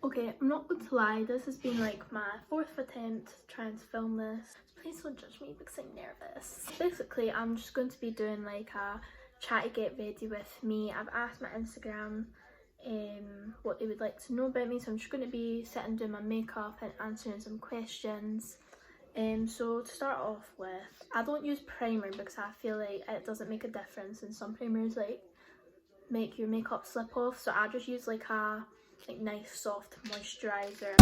Okay, I'm not going to lie, this has been like my 4th attempt trying to film this. Please don't judge me because I'm nervous. Basically, I'm just going to be doing like a chatty get ready with me. I've asked my Instagram what they would like to know about me, so I'm just going to be sitting doing my makeup and answering some questions. So to start off with, I don't use primer because I feel like it doesn't make a difference, and some primers like make your makeup slip off, so I just use like a nice soft moisturizer.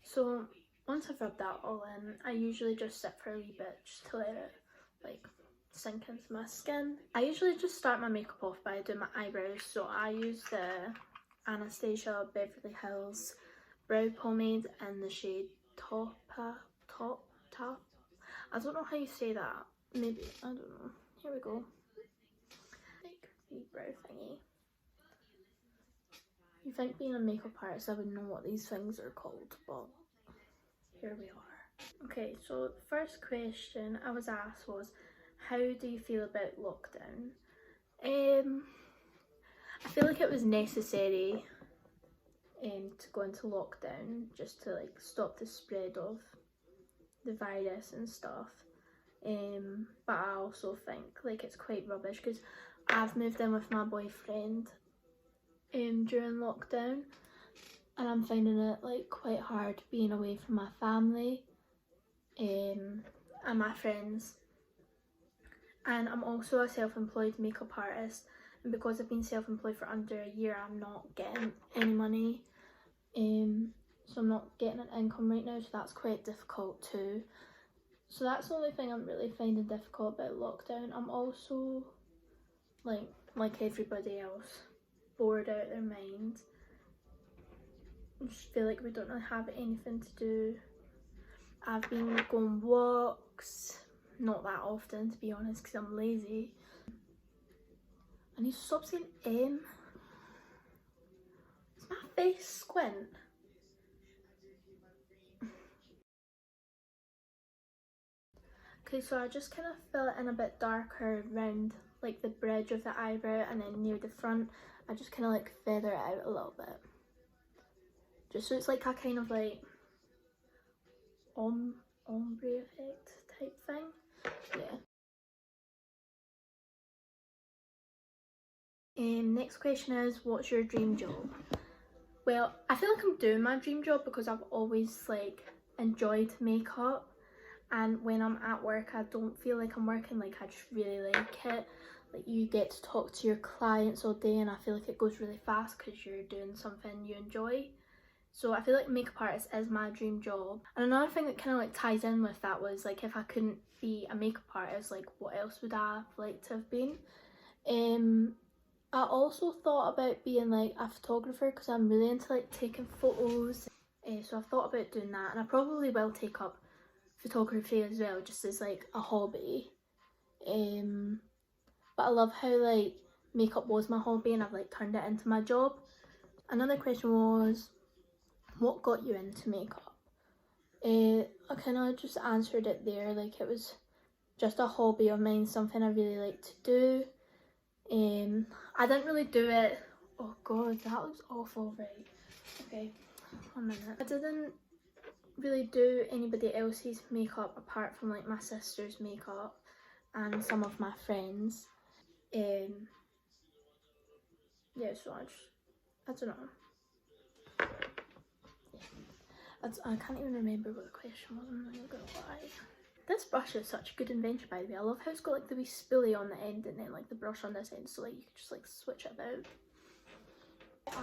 So once I've rubbed that all in, I usually just sit for a wee bit just to let it like sink into my skin. I usually just start my makeup off by doing my eyebrows, so I use the Anastasia Beverly Hills brow pomade in the shade Top. I don't know how you say that. Maybe, I don't know. Here we go. Like wee brow thingy. You think being a makeup artist I would know what these things are called, but here we are. Okay, so the first question I was asked was, how do you feel about lockdown? I feel like it was necessary to go into lockdown just to like stop the spread of the virus and stuff. But I also think like it's quite rubbish because I've moved in with my boyfriend during lockdown, and I'm finding it like quite hard being away from my family and my friends. And I'm also a self-employed makeup artist, and because I've been self-employed for under a year, I'm not getting any money, so I'm not getting an income right now, so that's quite difficult too. So that's the only thing I'm really finding difficult about lockdown. I'm also like everybody else, bored out of their mind. I just feel like we don't really have anything to do. I've been going walks, not that often to be honest because I'm lazy. I need to stop saying M. Is my face squint? Okay, so I just kind of fill it in a bit darker around like the bridge of the eyebrow, and then near the front I just kind of like feather it out a little bit. Just so it's like a kind of like ombre effect type thing. Yeah. Next question is, what's your dream job? Well, I feel like I'm doing my dream job because I've always like enjoyed makeup, and when I'm at work I don't feel like I'm working, like I just really like it. Like you get to talk to your clients all day and I feel like it goes really fast because you're doing something you enjoy. So I feel like makeup artist is my dream job. And another thing that kind of like ties in with that was like, if I couldn't be a makeup artist, like what else would I like to have been? I also thought about being like a photographer because I'm really into like taking photos. So I've thought about doing that, and I probably will take up photography as well, just as like a hobby. But I love how like makeup was my hobby and I've like turned it into my job. Another question was, what got you into makeup? I kind of just answered it there, like it was just a hobby of mine, something I really like to do. I didn't really do it. Oh god, that looks awful, right? Okay, 1 minute. I didn't really do anybody else's makeup apart from like my sister's makeup and some of my friends. Yeah, so I don't know. I can't even remember what the question was, I'm not even gonna lie. This brush is such a good invention, by the way. I love how it's got like the wee spoolie on the end and then like the brush on this end, so like you can just like switch it about.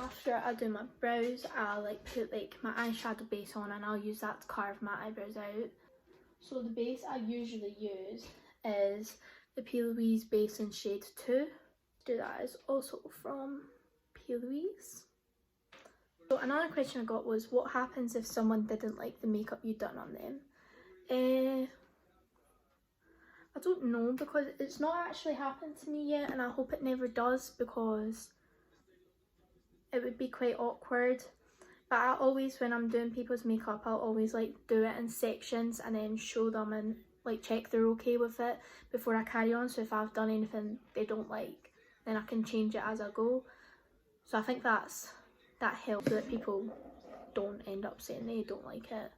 After I do my brows, I'll like put like my eyeshadow base on and I'll use that to carve my eyebrows out. So the base I usually use is the P. Louise base in shade 2. Do that is also from P. Louise. So another question I got was, what happens if someone didn't like the makeup you'd done on them? I don't know, because it's not actually happened to me yet, and I hope it never does because it would be quite awkward. But I always, when I'm doing people's makeup, I'll always like do it in sections and then show them in like check they're okay with it before I carry on. So if I've done anything they don't like, then I can change it as I go. So I think that helps, so that people don't end up saying they don't like it.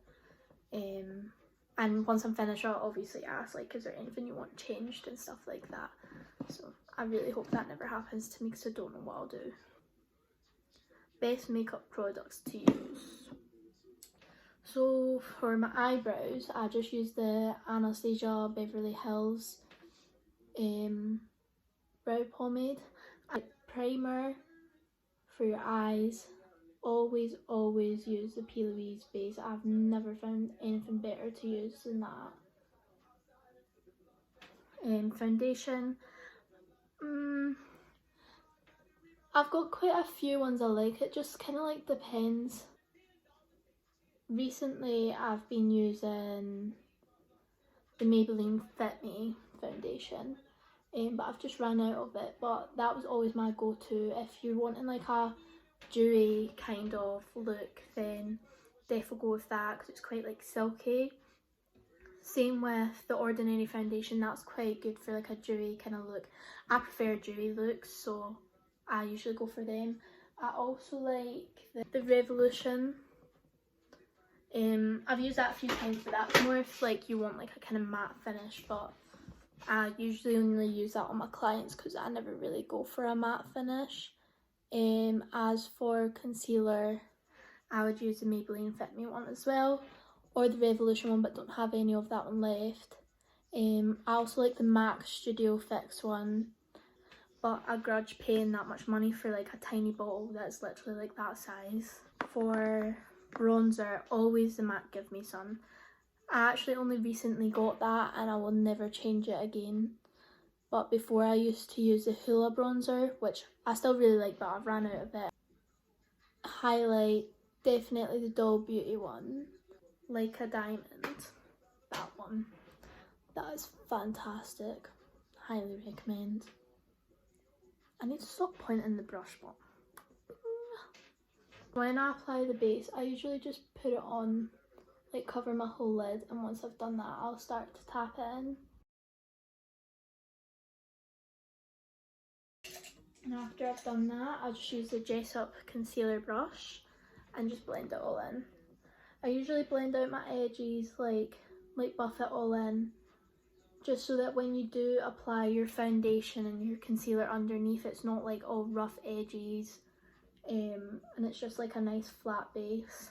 And once I'm finished, I'll obviously ask, like, is there anything you want changed and stuff like that. So I really hope that never happens to me, because I don't know what I'll do. Best makeup products to use. So for my eyebrows, I just use the Anastasia Beverly Hills brow pomade. Primer for your eyes. Always use the P. Louise base. I've never found anything better to use than that. Foundation. I've got quite a few ones I like. It just kind of like depends. Recently I've been using the Maybelline Fit Me foundation, but I've just ran out of it. But that was always my go-to. If you're wanting like a dewy kind of look, then definitely go with that, because it's quite like silky. Same with the Ordinary foundation, that's quite good for like a dewy kind of look. I prefer dewy looks, so I usually go for them. I also like the Revolution. I've used that a few times, but that's more if like you want like a kind of matte finish, but I usually only use that on my clients because I never really go for a matte finish. As for concealer, I would use the Maybelline Fit Me one as well, or the Revolution one, but don't have any of that one left. I also like the MAC Studio Fix one, but I grudge paying that much money for like a tiny bottle that's literally like that size. For bronzer, always the MAC Give Me Some. I actually only recently got that and I will never change it again. But before I used to use the Hoola bronzer, which I still really like, but I've ran out of it. Highlight, definitely the Doll Beauty one. Like a Diamond, that one. That is fantastic. Highly recommend. I need to stop pointing the brush, but when I apply the base, I usually just put it on, like cover my whole lid, and once I've done that, I'll start to tap it in. And after I've done that, I'll just use the Dress Up concealer brush and just blend it all in. I usually blend out my edges, like buff it all in, just so that when you do apply your foundation and your concealer underneath, it's not like all rough edges, and it's just like a nice flat base.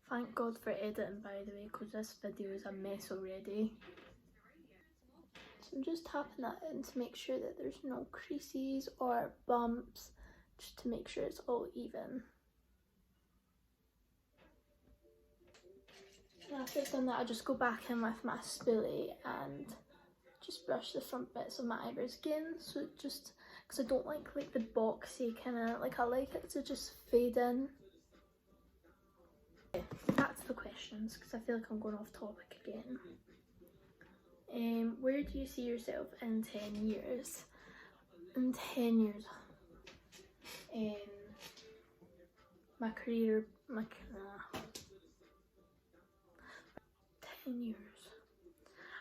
Thank God for editing, by the way, because this video is a mess already. So I'm just tapping that in to make sure that there's no creases or bumps, just to make sure it's all even. And after I've done that, I just go back in with my spoolie and just brush the front bits of my eyebrows again, so it just, because I don't like the boxy kind of, like I like it to just fade in. Okay, back to the questions, because I feel like I'm going off topic again. Where do you see yourself in 10 years? In 10 years, my career, 10 years.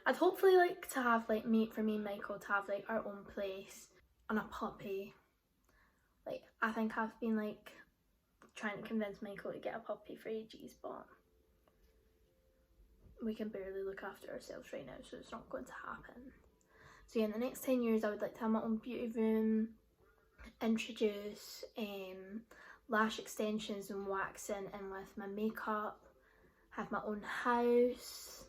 I'd hopefully like to have like me and Michael to have like our own place and a puppy. Like I think I've been like trying to convince Michael to get a puppy for ages, but we can barely look after ourselves right now, so it's not going to happen. So yeah, in the next 10 years I would like to have my own beauty room, introduce lash extensions and waxing in with my makeup, have my own house,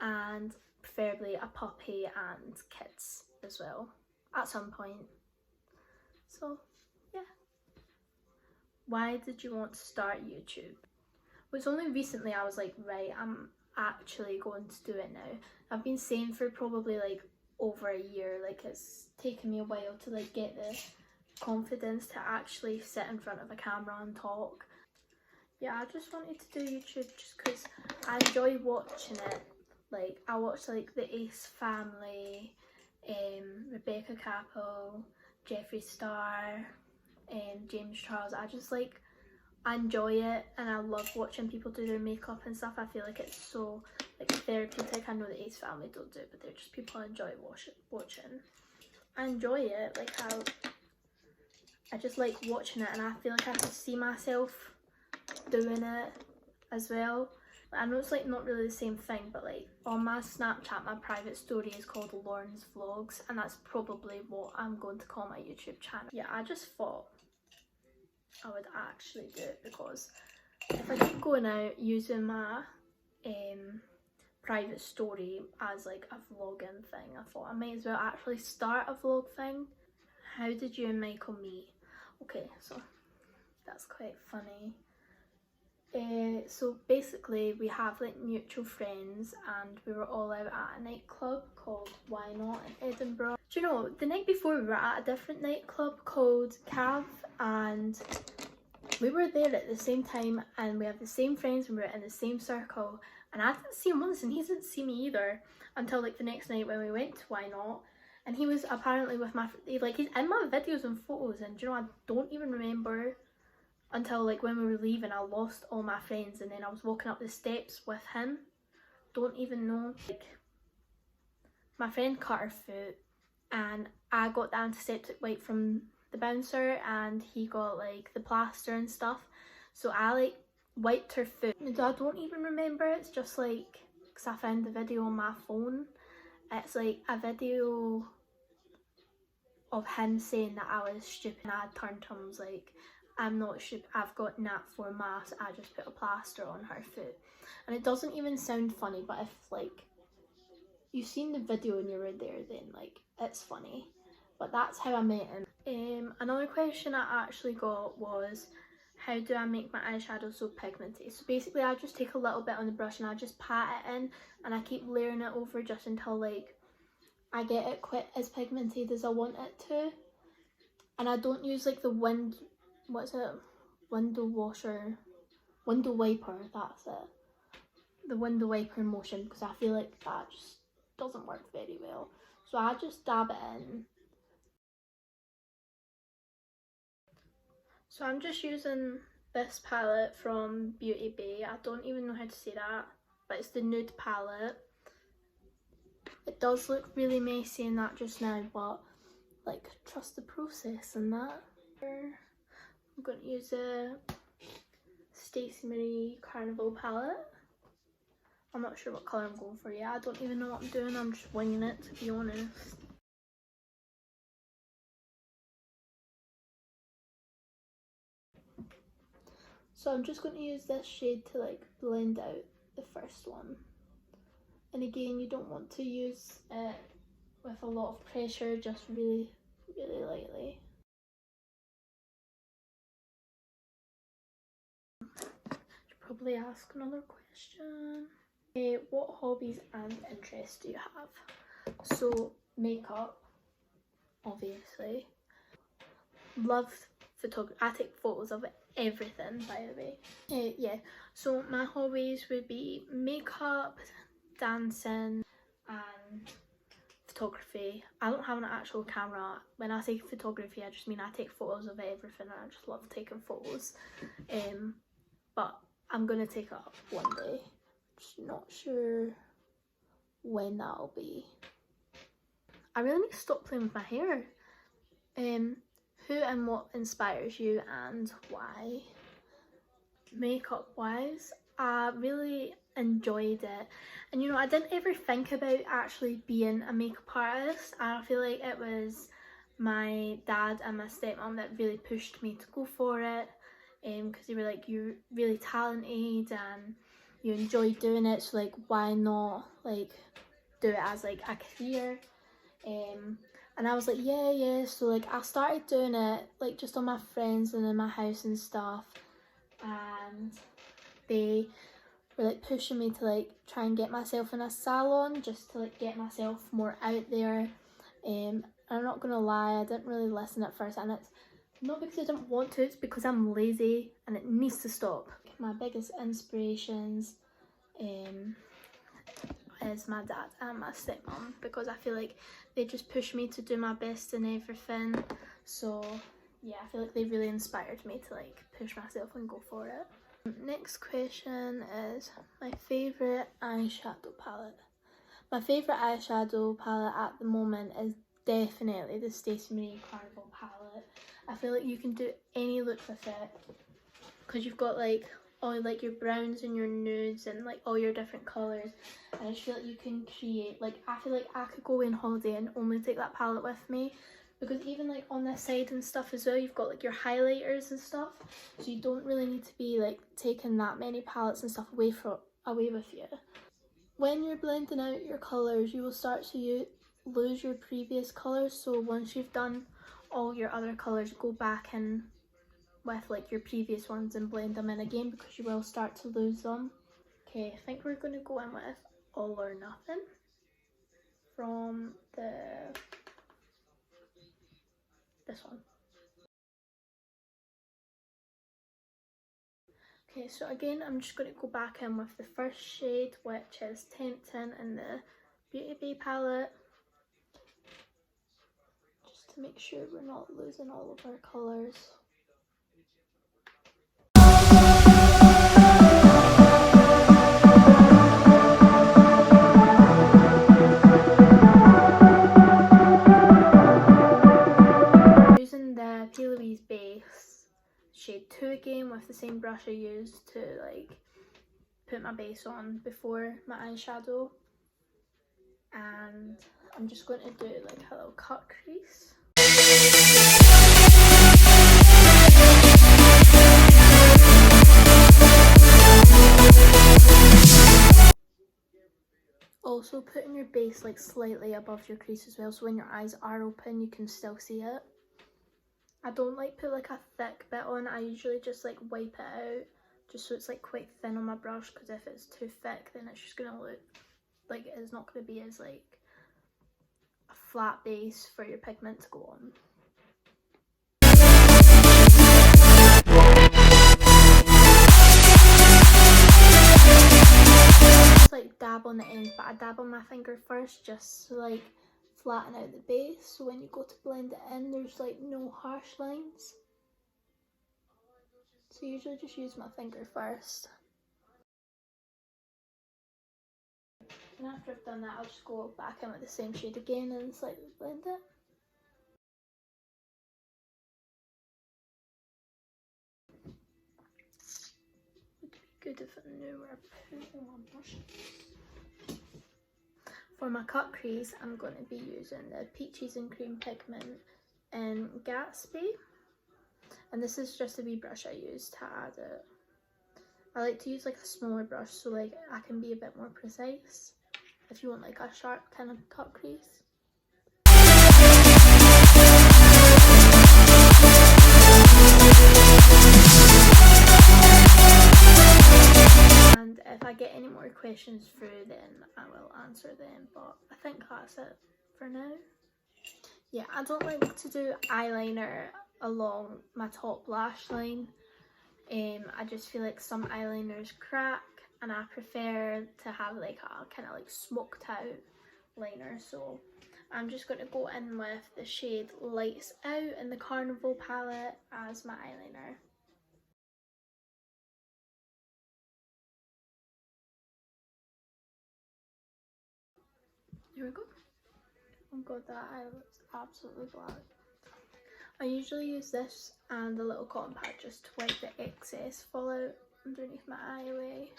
and preferably a puppy and kids as well at some point. So yeah. Why did you want to start YouTube? Well, it's only recently I was like, right, I'm actually going to do it now. I've been saying for probably like over a year, like it's taken me a while to like get the confidence to actually sit in front of a camera and talk. Yeah, I just wanted to do YouTube just because I enjoy watching it. Like I watch like the Ace Family, Rebecca Capel, Jeffree Star, James Charles. I just like I enjoy it and I love watching people do their makeup and stuff. I feel like it's so like therapeutic. I know the Ace family don't do it, but they're just people I enjoy watching. I enjoy it, like how I just like watching it, and I feel like I can see myself doing it as well. I know it's like not really the same thing, but like on my Snapchat, my private story is called Lauren's Vlogs, and that's probably what I'm going to call my YouTube channel. Yeah, I just thought I would actually do it, because if I keep going out using my private story as like a vlogging thing, I thought I might as well actually start a vlog thing. How did you and Michael meet? Okay, so that's quite funny. So basically we have like mutual friends, and we were all out at a nightclub called Why Not in Edinburgh. Do you know, the night before we were at a different nightclub called Cav, and we were there at the same time, and we have the same friends and we were in the same circle, and I didn't see him once and he didn't see me either until like the next night when we went to Why Not, and he was apparently with my, like he's in my videos and photos, and do you know, I don't even remember until like when we were leaving. I lost all my friends, and then I was walking up the steps with him. Don't even know. Like, my friend cut her foot, and I got the antiseptic wipe from the bouncer, and he got like the plaster and stuff. So I like wiped her foot. I don't even remember. It's just like, because I found the video on my phone. It's like a video of him saying that I was stupid, and I turned to him and was like, I'm not stupid, I've got NAT4 mass, I just put a plaster on her foot. And it doesn't even sound funny, but if like you've seen the video and you were there, then like it's funny. But that's how I met him. Another question I actually got was, how do I make my eyeshadow so pigmented? So basically I just take a little bit on the brush and I just pat it in, and I keep layering it over just until like I get it quite as pigmented as I want it to. And I don't use like the window wiper, that's it, the window wiper motion, because I feel like that just doesn't work very well. So I just dab it in. So I'm just using this palette from Beauty Bay. I don't even know how to say that, but it's the nude palette. It does look really messy in that just now, but like trust the process and that. I'm going to use a Stacey Marie Carnival palette. I'm not sure what colour I'm going for yet. I don't even know what I'm doing. I'm just winging it, to be honest. So I'm just going to use this shade to like blend out the first one. And again, you don't want to use it with a lot of pressure, just really, really lightly. Should probably ask another question. What hobbies and interests do you have? So makeup, obviously. Love photography. I take photos of everything, by the way. Yeah, so my hobbies would be makeup, dancing and photography. I don't have an actual camera. When I say photography, I just mean I take photos of everything, and I just love taking photos. But I'm gonna take it up one day. Just not sure when that'll be. I really need to stop playing with my hair. Who and what inspires you and why? Makeup wise, I really enjoyed it, and you know, I didn't ever think about actually being a makeup artist. I feel like it was my dad and my stepmom that really pushed me to go for it, because they were like, you're really talented and you enjoy doing it, so like why not like do it as like a career. And I was like, yeah. So like I started doing it like just on my friends and in my house and stuff, and they were like pushing me to like try and get myself in a salon, just to like get myself more out there. I'm not gonna lie, I didn't really listen at first, and it's not because I didn't want to, it's because I'm lazy, and it needs to stop. My biggest inspirations is my dad and my stepmom, because I feel like they just push me to do my best in everything. So yeah, I feel like they really inspired me to like push myself and go for it. Next question is my favourite eyeshadow palette. My favourite eyeshadow palette at the moment is definitely the Stacey Marie Carnival palette. I feel like you can do any look with it because you've got like all like your browns and your nudes and like all your different colours, and I just feel like you can create, like I feel like I could go on holiday and only take that palette with me, because even like on this side and stuff as well, you've got like your highlighters and stuff, so you don't really need to be like taking that many palettes and stuff away with you. When you're blending out your colours, you will start to lose your previous colours, so once you've done all your other colours, go back in with like your previous ones and blend them in again, because you will start to lose them. Okay, I think we're going to go in with All or Nothing from this one. Okay, so again, I'm just going to go back in with the first shade, which is Tempting in the Beauty Bay palette, just to make sure we're not losing all of our colours. Using the P. Louise base shade 2 again with the same brush I used to like put my base on before my eyeshadow, and I'm just going to do like a little cut crease. Also putting your base like slightly above your crease as well, so when your eyes are open you can still see it. I don't like put like a thick bit on, I usually just like wipe it out just so it's like quite thin on my brush, because if it's too thick then it's just going to look like it's not going to be as like a flat base for your pigment to go on. Just like dab on the end, but I dab on my finger first just to like flatten out the base, so when you go to blend it in there's like no harsh lines. So usually just use my finger first. And after I've done that, I'll just go back in with the same shade again and slightly blend it. It would be good if I knew where I put my brush. For my cut crease, I'm going to be using the Peaches and Cream pigment in Gatsby. And this is just a wee brush I use to add it. I like to use like a smaller brush so like I can be a bit more precise if you want like a sharp kind of cut crease. And if I get any more questions through then I will answer them, but I think that's it for now. Yeah, I don't like to do eyeliner along my top lash line. I just feel like some eyeliners crack and I prefer to have like a kind of like smoked out liner, so I'm just going to go in with the shade Lights Out in the Carnival palette as my eyeliner. Here we go. Oh god, that eye looks absolutely black. I usually use this and a little cotton pad just to wipe the excess fallout underneath my eye away.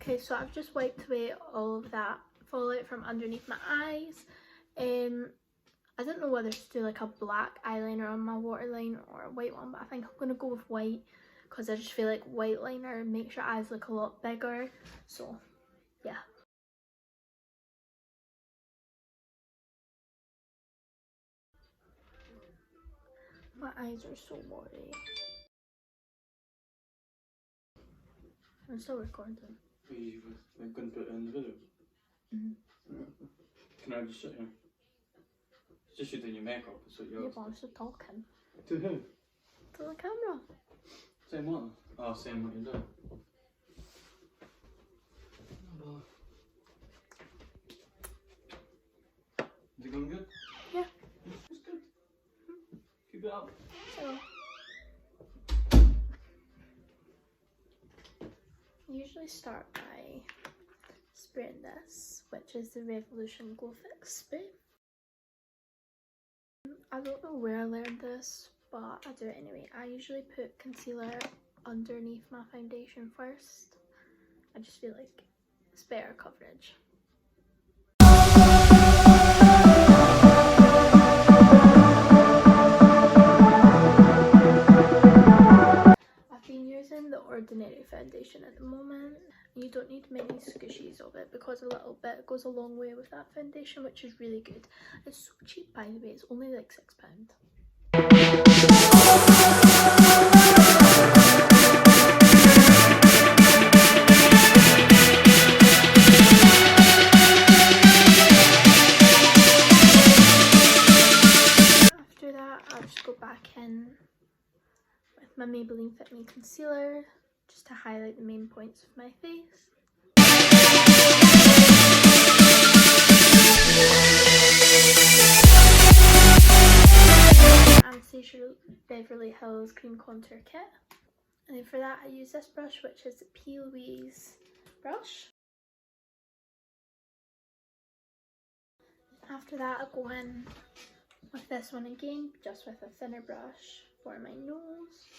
Okay, so I've just wiped away all of that fallout from underneath my eyes. I don't know whether to do like a black eyeliner on my waterline or a white one, but I think I'm going to go with white because I just feel like white liner makes your eyes look a lot bigger, so yeah. My eyes are so watery. I'm still recording. We're going to put it in the video. Can I just sit here? It's just you doing your makeup, so you're... Yeah, but I'm still talking. To who? To the camera. Saying what? Oh, saying what you're doing. You doing good? Yeah. That's good. Keep it up. So, I usually start by spraying this, which is the Revolution Glow Fix spray. I don't know where I learned this, but I do it anyway. I usually put concealer underneath my foundation first. I just feel like it's better coverage. I've been using the Ordinary foundation at the moment. You don't need many squishies of it because a little bit goes a long way with that foundation, which is really good. It's so cheap, by the way, it's only like £6. After that, I'll just go back in with my Maybelline Fit Me concealer just to highlight the main points of my face. Anastasia Beverly Hills Cream Contour Kit. And then for that I use this brush, which is the P. Louise brush. After that I'll go in with this one again, just with a thinner brush for my nose.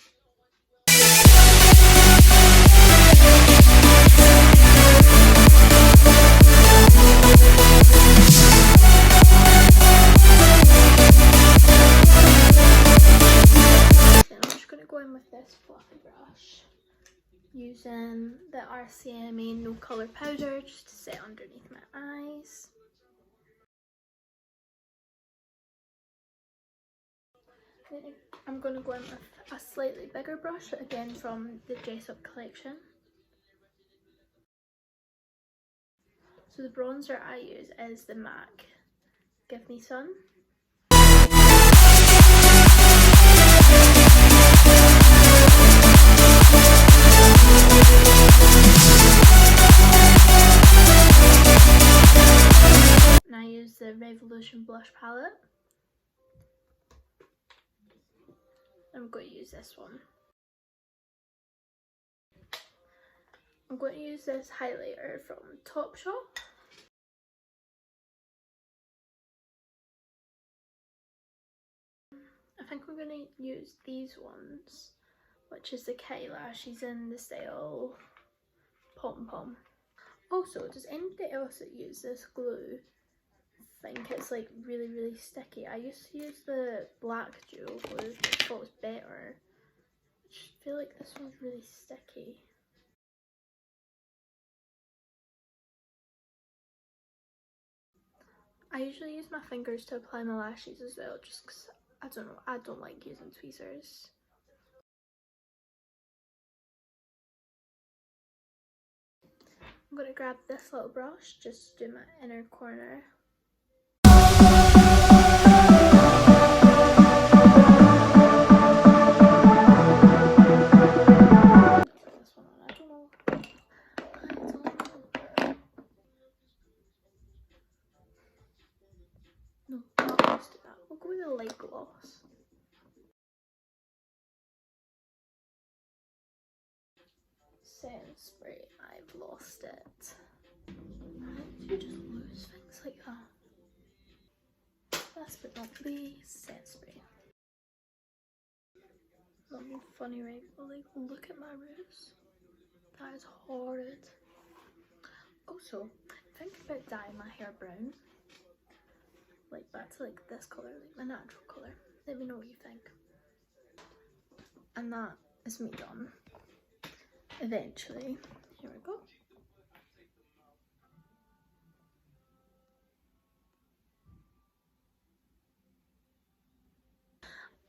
With this fluffy brush, using the RCMA No Colour Powder just to set underneath my eyes. Then I'm going to go in with a slightly bigger brush, again from the Dress Up collection. So the bronzer I use is the MAC Give Me Sun. The Revolution blush palette. I'm going to use this one. I'm going to use this highlighter from Topshop. I think we're going to use these ones, which is the Chatty lashes in the style Pom Pom. Also, does anybody else that use this glue think it's like really sticky? I used to use the black duo glue, which I thought was better. I just feel like this one's really sticky. I usually use my fingers to apply my lashes as well, just because I don't know, I don't like using tweezers. I'm going to grab this little brush, just do my inner corner. This one on, I don't know. No, not used to that. We'll go with a light gloss. Setting spray, I've lost it. How do you just lose things like that? Last but not least, set spray. Not being funny, right? But like, look at my roots. That is horrid. Also, think about dyeing my hair brown. Like back to like this colour, like my natural colour. Let me know what you think. And that is me done. Eventually. Here we go.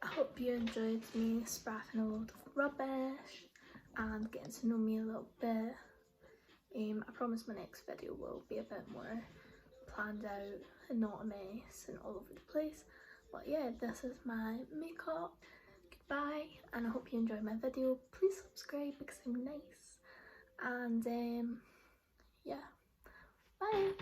I hope you enjoyed me spraffing a load of rubbish and getting to know me a little bit. I promise my next video will be a bit more planned out and not a mess and all over the place. But yeah, this is my makeup. Goodbye, and I hope you enjoyed my video. Please subscribe because I'm nice. And yeah, bye.